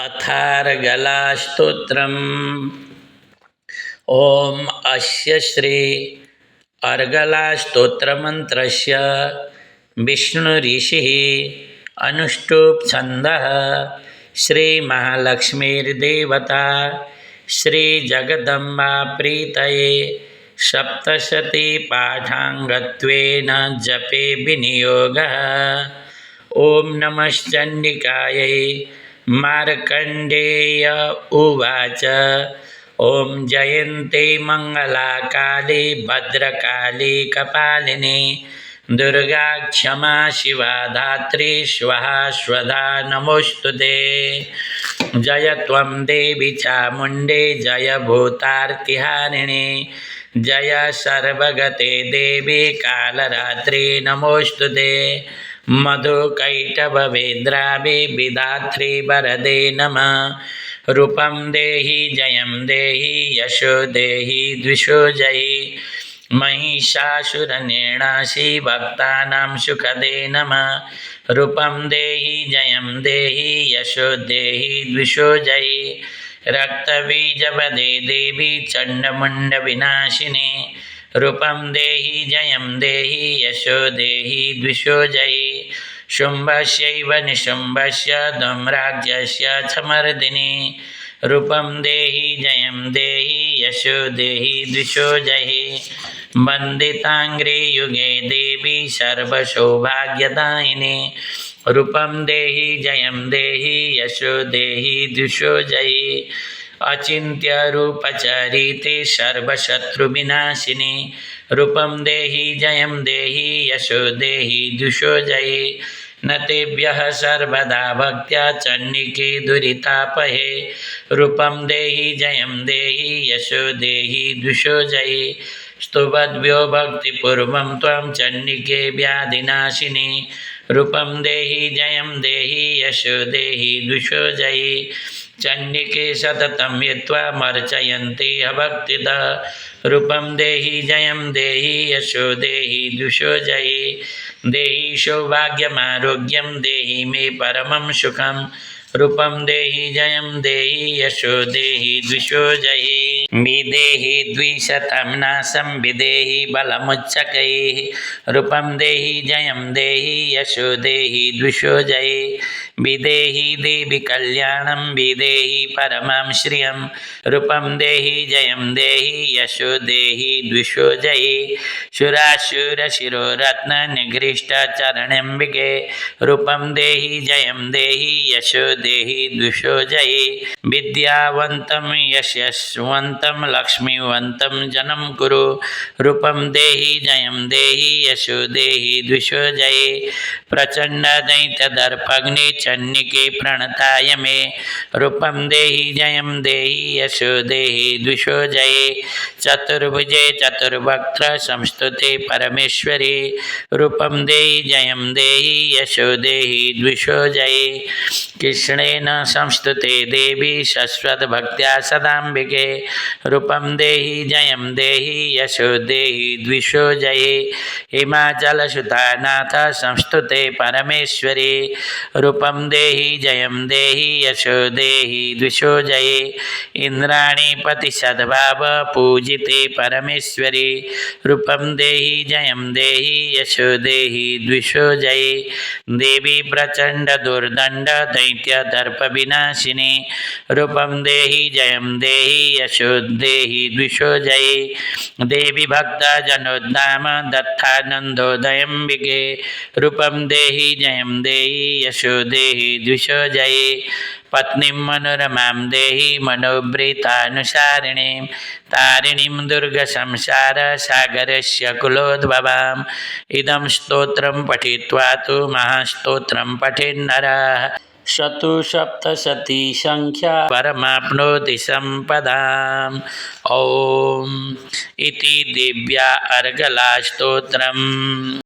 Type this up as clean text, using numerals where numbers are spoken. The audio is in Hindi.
अथार्गलास्तोत्रम्। ॐ अस्य श्री अर्गलास्तोत्रमन्त्रस्य विष्णुऋषिः अनुष्टुप् छन्दः श्रीमहालक्ष्मीर्देवता श्रीजगदम्बा प्रीतये सप्तशतीपाठाङ्गत्वेन जपे विनियोगः। ॐ नमश्चण्डिकायै। मार्कण्डेय उवाच ॐ जयन्ते मङ्गलाकाली भद्रकाली कपालिनी दुर्गा क्षमा शिवा धात्री स्वाहा स्वधा नमोस्तुते। जय त्वं देवी चामुण्डे जय भूतार्तिहारिणी जय सर्वगते देवी कालरात्रि नमोस्तुते। मधुकैटभवेद्रावे विधात्री वरदे नमः। रूपं देहि जयं देहि यशो देहि द्विषो जयि महिषासुरनिर्णासि भक्तानां सुखदे नमः। रूपं देहि जयं देहि यशो देहि द्विषो जयि रक्तबीजवदे देवी चण्डमुण्डविनाशिनी रूपं देहि जयं देहि यशो देहि द्विषो जयि शुम्भस्यैव निशुम्भस्य धूम्राज्यस्य च मर्दिनी रूपं देहि जयं देहि यशो देहि द्विषो जयि वन्दिताङ्घ्रियुगे देवी सर्वसौभाग्यदायिनी रूपं देहि जयं देहि यशो देहि द्विषो जयि अचिन्त्य रूपचरिते सर्वशत्रुविनाशिनी रूपं देहि जयं देहि यशो देहि द्विषो जयि न तेभ्यः सर्वदा भक्त्या चण्डिके दुरितापहे रूपं देहि जयं देहि यशो देहि द्विषो जयि स्तुवद्भ्यो भक्तिपूर्वं त्वं चण्डिके व्याधिनाशिनी रूपं देहि जयं देहि यशो देहि द्विषो जयि चण्डिके सततं यत्वा मर्चयन्ति भक्तिदः रूपं देहि जयं देहि यशो देहि द्विषो जयि देहि सौभाग्यमारोग्यं देहि मे परमं सुखं रूपं देहि जयं देहि यशो देहि द्विषो जयि विदेहि द्विशतं नाशं विदेहि बलमुच्चकैः रूपं देहि जयं देहि यशो देहि द्विषो जयि विदेहि देवि कल्याणं विदेहि परमां श्रियं रूपं देहि जयं देहि यशो देहि द्विषो जयि सुरासुरशिरोरत्ननिगृष्टचरणम्बिके रूपं देहि जयं देहि यशो देहि द्विषो जयि विद्यावन्तं यशस्वन्तं लक्ष्मीवन्तं जनं कुरु रूपं देहि जयं देहि यशो देहि द्विषो जयि प्रचण्डदैत्यदर्पग्नि चण्डिके प्रणताय मे रूपं देहि जयं देहि यशो देहि द्विषो जयि चतुर्भुजे चतुर्वक्त्र संस्तुते परमेश्वरी रूपं देहि जयं देहि यशो देहि द्विषो जयि कृष्णेन संस्तुते देवी शश्वतभक्त्या सदाम्बिके रूपं देहि जयं देहि यशो देहि द्विषो जयि हिमाचलसुतानाथ संस्तुते परमेश्वरी रूपं देहि जयं देहि यशो देहि द्विषो जयि इंद्राणीपति सद्भाव पूजिते परमेश्वरी रूपं देहि जयं देहि यशो देहि द्विषो जयि देवी प्रचंड दुर्दंड दैत्य दर्प विनाशिनी रूपं देहि जयं देहि यशो देहि द्विषो जयि देवी भक्त जनोद्धाम दत्तानंदोदयंबिके रूपं देहि जयं देहि यशो देहि द्विषो जयि पत्नीं मनोरमां देहि मनोवृतानुसारिणीं तारिणीं दुर्गसंसारसागरस्य कुलोद्भवाम् इदं स्तोत्रं पठित्वा तु महास्तोत्रं पठेन्नरः शतुसप्तशती संख्या परमाप्नोति सम्पदाम्। ॐ इति दिव्या अर्गलास्तोत्रम्।